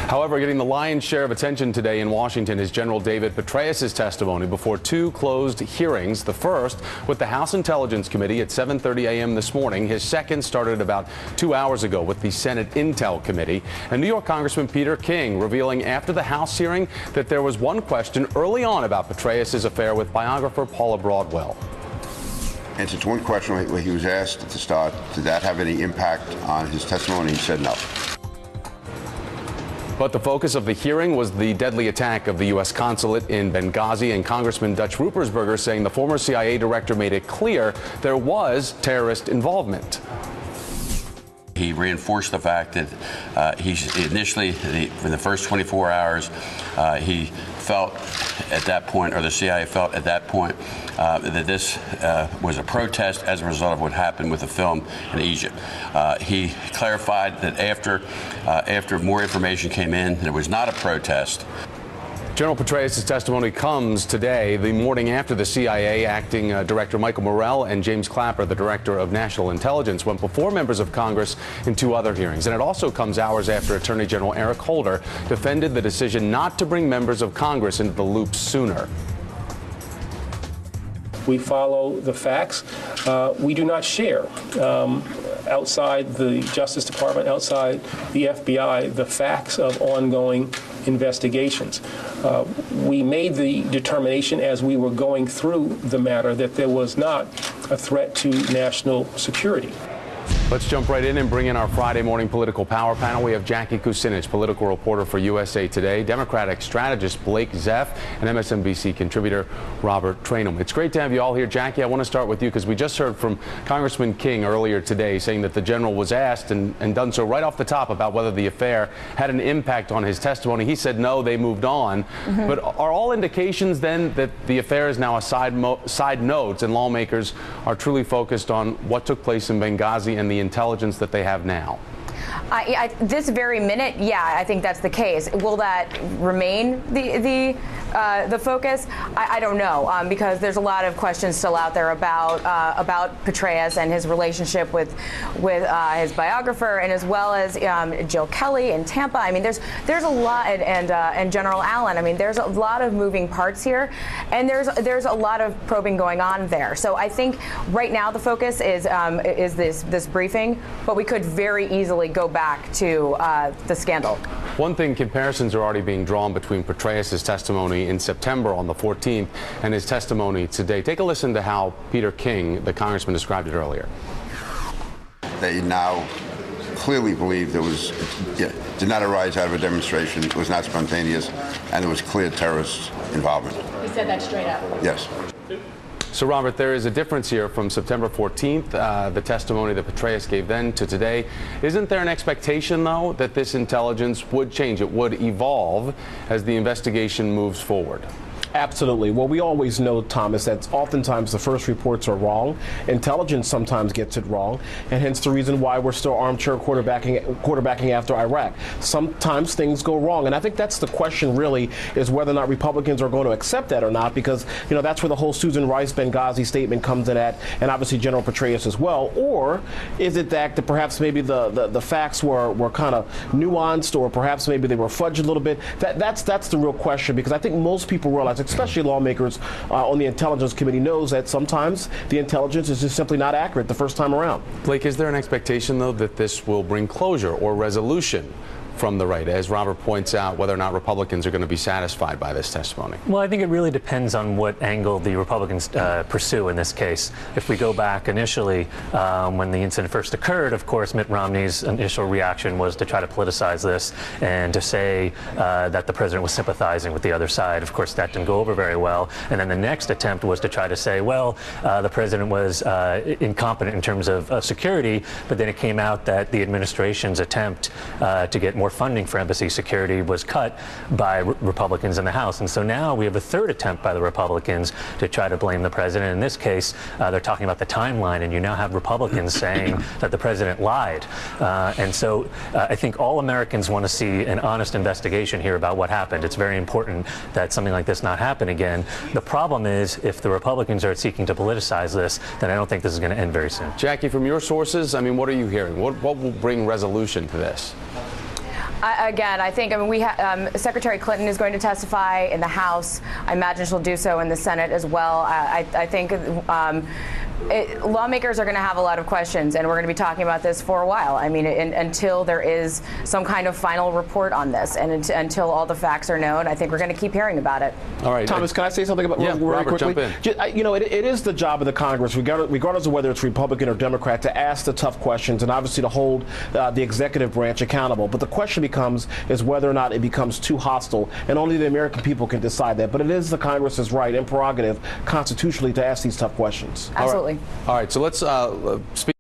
However, getting the lion's share of attention today in Washington is General David Petraeus' testimony before two closed hearings. The first with the House Intelligence Committee at 7:30 a.m. this morning. His second started about 2 hours ago with the Senate Intel Committee. And New York Congressman Peter King revealing after the House hearing that there was one question early on about Petraeus' affair with biographer Paula Broadwell. Answer to one question where he was asked at the start, did that have any impact on his testimony? He said no. But the focus of the hearing was the deadly attack of the U.S. consulate in Benghazi, and Congressman Dutch Ruppersberger saying the former CIA director made it clear there was terrorist involvement. He reinforced the fact that he initially, for the first 24 hours, he felt at that point, or the CIA felt at that point, that this was a protest as a result of what happened with the film in Egypt. He clarified that after more information came in, there was not a protest. General Petraeus' testimony comes today, the morning after the CIA acting director Michael Morrell and James Clapper, the director of national intelligence, went before members of Congress in two other hearings. And it also comes hours after Attorney General Eric Holder defended the decision not to bring members of Congress into the loop sooner. We follow the facts. We do not share outside the Justice Department, outside the FBI, the facts of ongoing investigations. We made the determination as we were going through the matter that there was not a threat to national security. Let's jump right in and bring in our Friday morning political power panel. We have Jackie Kucinich, political reporter for USA Today, Democratic strategist Blake Zeff, and MSNBC contributor Robert Trainum. It's great to have you all here. Jackie, I want to start with you because we just heard from Congressman King earlier today saying that the general was asked and done so right off the top about whether the affair had an impact on his testimony. He said no, they moved on. But are all indications then that the affair is now a side note and lawmakers are truly focused on what took place in Benghazi and the intelligence that they have now? This very minute, yeah, I think that's the case. Will that remain the focus? I don't know, because there's a lot of questions still out there about Petraeus and his relationship with his biographer, and as well as Jill Kelly in Tampa. I mean, there's a lot, and General Allen. I mean, there's a lot of moving parts here, and there's a lot of probing going on there. So I think right now the focus is this briefing, but we could very easily go back to the scandal. One thing, comparisons are already being drawn between Petraeus' testimony in September on the 14th and his testimony today. Take a listen to how Peter King, the congressman, described it earlier. They now clearly believe did not arise out of a demonstration, it was not spontaneous, and there was clear terrorist involvement. He said that straight up. Yes. So, Robert, there is a difference here from September 14th, the testimony that Petraeus gave then to today. Isn't there an expectation, though, that this intelligence would change, it would evolve as the investigation moves forward? Absolutely. Well, we always know, Thomas, that oftentimes the first reports are wrong. Intelligence sometimes gets it wrong, and hence the reason why we're still armchair quarterbacking after Iraq. Sometimes things go wrong, and I think that's the question really, is whether or not Republicans are going to accept that or not, because, you know, that's where the whole Susan Rice Benghazi statement comes in at, and obviously General Petraeus as well. Or is it that perhaps maybe the facts were kind of nuanced, or perhaps maybe they were fudged a little bit? That's the real question, because I think most people realize, especially lawmakers on the Intelligence Committee, knows that sometimes the intelligence is just simply not accurate the first time around. Blake, is there an expectation, though, that this will bring closure or resolution from the right, as Robert points out, whether or not Republicans are going to be satisfied by this testimony? Well, I think it really depends on what angle the Republicans pursue in this case. If we go back initially, when the incident first occurred, of course, Mitt Romney's initial reaction was to try to politicize this and to say that the president was sympathizing with the other side. Of course, that didn't go over very well. And then the next attempt was to try to say, well, the president was incompetent in terms of security, but then it came out that the administration's attempt to get more funding for embassy security was cut by Republicans in the House. And so now we have a third attempt by the Republicans to try to blame the president. In this case, they're talking about the timeline, and you now have Republicans saying that the president lied. And so I think all Americans want to see an honest investigation here about what happened. It's very important that something like this not happen again. The problem is, if the Republicans are seeking to politicize this, then I don't think this is going to end very soon. Jackie, from your sources, I mean, what are you hearing? What will bring resolution to this? Again, I think, Secretary Clinton is going to testify in the House. I imagine she'll do so in the Senate as well. I think lawmakers are going to have a lot of questions, and we're going to be talking about this for a while. I mean, until there is some kind of final report on this, and until all the facts are known, I think we're going to keep hearing about it. All right, Thomas, can I say something about really Robert, quickly? jump in. You know, it is the job of the Congress, regardless of whether it's Republican or Democrat, to ask the tough questions and obviously to hold the executive branch accountable. But the question becomes is whether or not it becomes too hostile, and only the American people can decide that. But it is the Congress's right and prerogative constitutionally to ask these tough questions. Absolutely. All right, so let's speak.